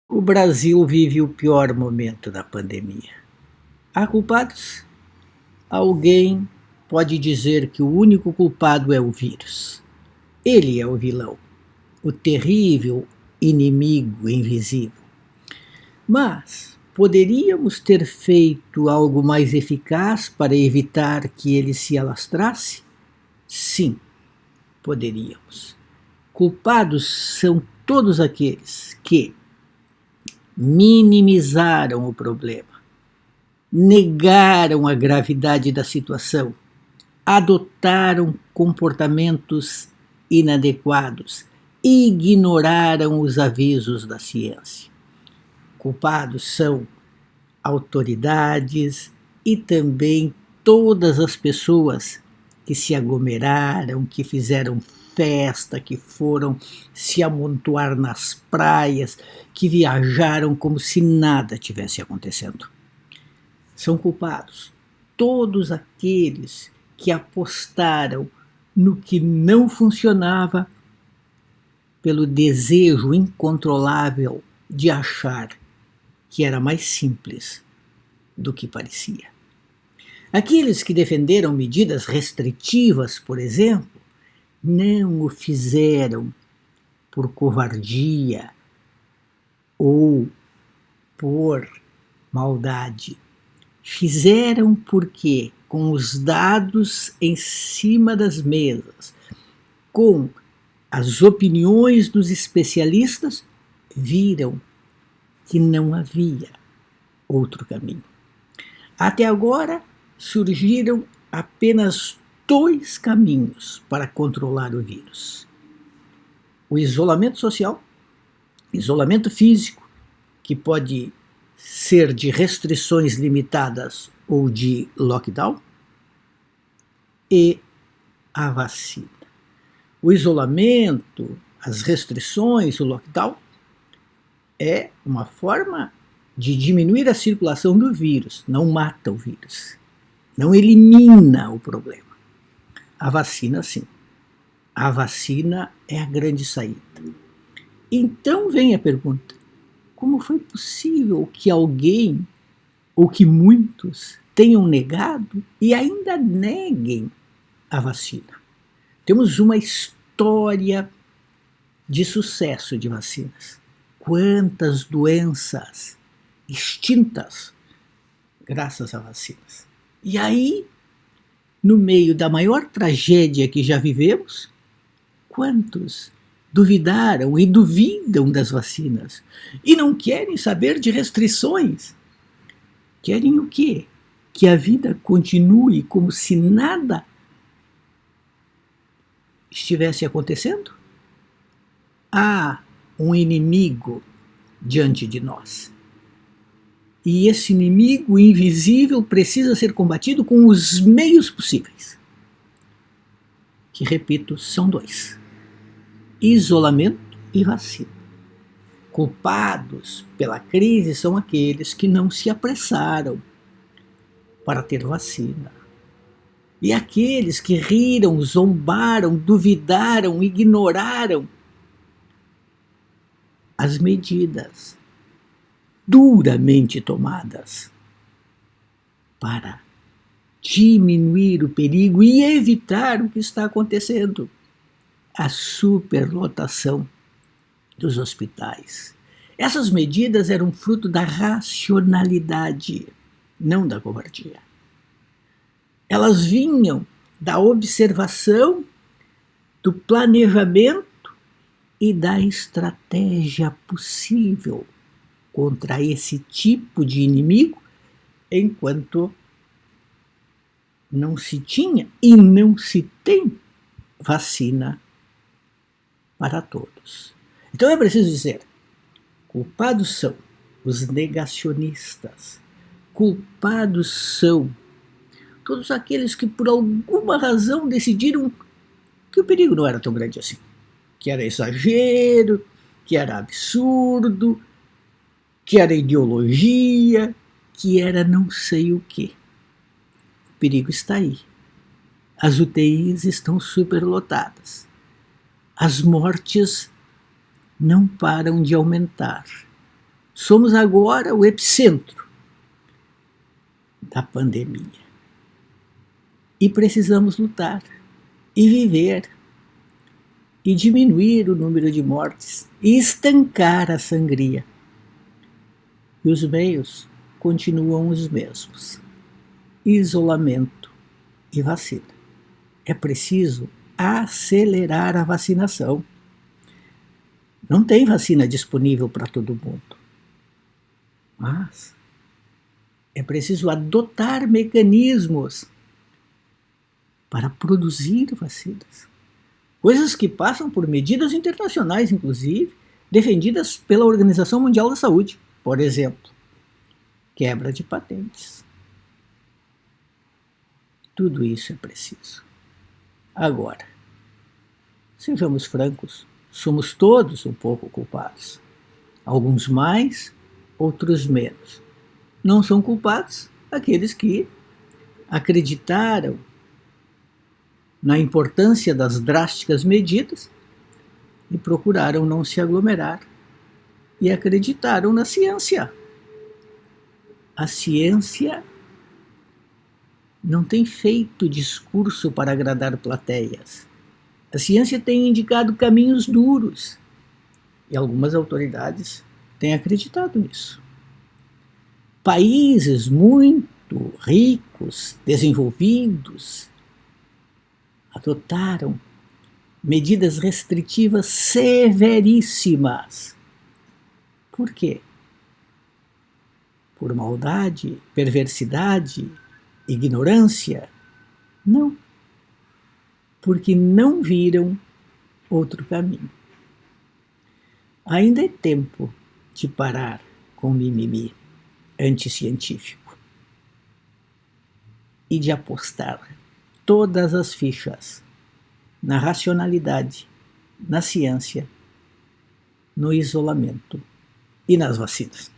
O Brasil vive o pior momento da pandemia. Há culpados? Alguém pode dizer que o único culpado é o vírus. Ele é o vilão, o terrível inimigo invisível. Mas poderíamos ter feito algo mais eficaz para evitar que ele se alastrasse? Sim, poderíamos. Culpados são todos aqueles que minimizaram o problema, negaram a gravidade da situação, adotaram comportamentos inadequados, ignoraram os avisos da ciência. Culpados são autoridades e também todas as pessoas que se aglomeraram, que fizeram festa, que foram se amontoar nas praias, que viajaram como se nada tivesse acontecendo. São culpados todos aqueles que apostaram no que não funcionava pelo desejo incontrolável de achar que era mais simples do que parecia. Aqueles que defenderam medidas restritivas, por exemplo, não o fizeram por covardia ou por maldade. Fizeram porque, com os dados em cima das mesas, com as opiniões dos especialistas, viram que não havia outro caminho. Até agora, surgiram apenas dois caminhos para controlar o vírus: o isolamento social, isolamento físico, que pode ser de restrições limitadas ou de lockdown, e a vacina. O isolamento, as restrições, o lockdown, é uma forma de diminuir a circulação do vírus, não mata o vírus, não elimina o problema. A vacina, sim. A vacina é a grande saída. Então vem a pergunta: como foi possível que alguém, ou que muitos, tenham negado e ainda neguem a vacina? Temos uma história de sucesso de vacinas. Quantas doenças extintas graças a vacinas. E aí, no meio da maior tragédia que já vivemos, quantos duvidaram e duvidam das vacinas e não querem saber de restrições? Querem o quê? Que a vida continue como se nada estivesse acontecendo? Há um inimigo diante de nós. E esse inimigo invisível precisa ser combatido com os meios possíveis. Que, repito, são dois: isolamento e vacina. Culpados pela crise são aqueles que não se apressaram para ter vacina. E aqueles que riram, zombaram, duvidaram, ignoraram as medidas duramente tomadas para diminuir o perigo e evitar o que está acontecendo: a superlotação dos hospitais. Essas medidas eram fruto da racionalidade, não da covardia. Elas vinham da observação, do planejamento e da estratégia possível contra esse tipo de inimigo, enquanto não se tinha e não se tem vacina para todos. Então é preciso dizer: culpados são os negacionistas, culpados são todos aqueles que por alguma razão decidiram que o perigo não era tão grande assim, que era exagero, que era absurdo, que era ideologia, que era não sei o quê. O perigo está aí. As UTIs estão superlotadas. As mortes não param de aumentar. Somos agora o epicentro da pandemia. E precisamos lutar e viver e diminuir o número de mortes e estancar a sangria. E os meios continuam os mesmos: isolamento e vacina. É preciso acelerar a vacinação. Não tem vacina disponível para todo mundo, mas é preciso adotar mecanismos para produzir vacinas. Coisas que passam por medidas internacionais, inclusive, defendidas pela Organização Mundial da Saúde. Por exemplo, quebra de patentes. Tudo isso é preciso. Agora, sejamos francos, somos todos um pouco culpados. Alguns mais, outros menos. Não são culpados aqueles que acreditaram na importância das drásticas medidas e procuraram não se aglomerar e acreditaram na ciência. A ciência não tem feito discurso para agradar plateias. A ciência tem indicado caminhos duros e algumas autoridades têm acreditado nisso. Países muito ricos, desenvolvidos, adotaram medidas restritivas severíssimas. Por quê? Por maldade, perversidade, ignorância? Não. Porque não viram outro caminho. Ainda é tempo de parar com o mimimi anticientífico e de apostar todas as fichas na racionalidade, na ciência, no isolamento e nas vacinas.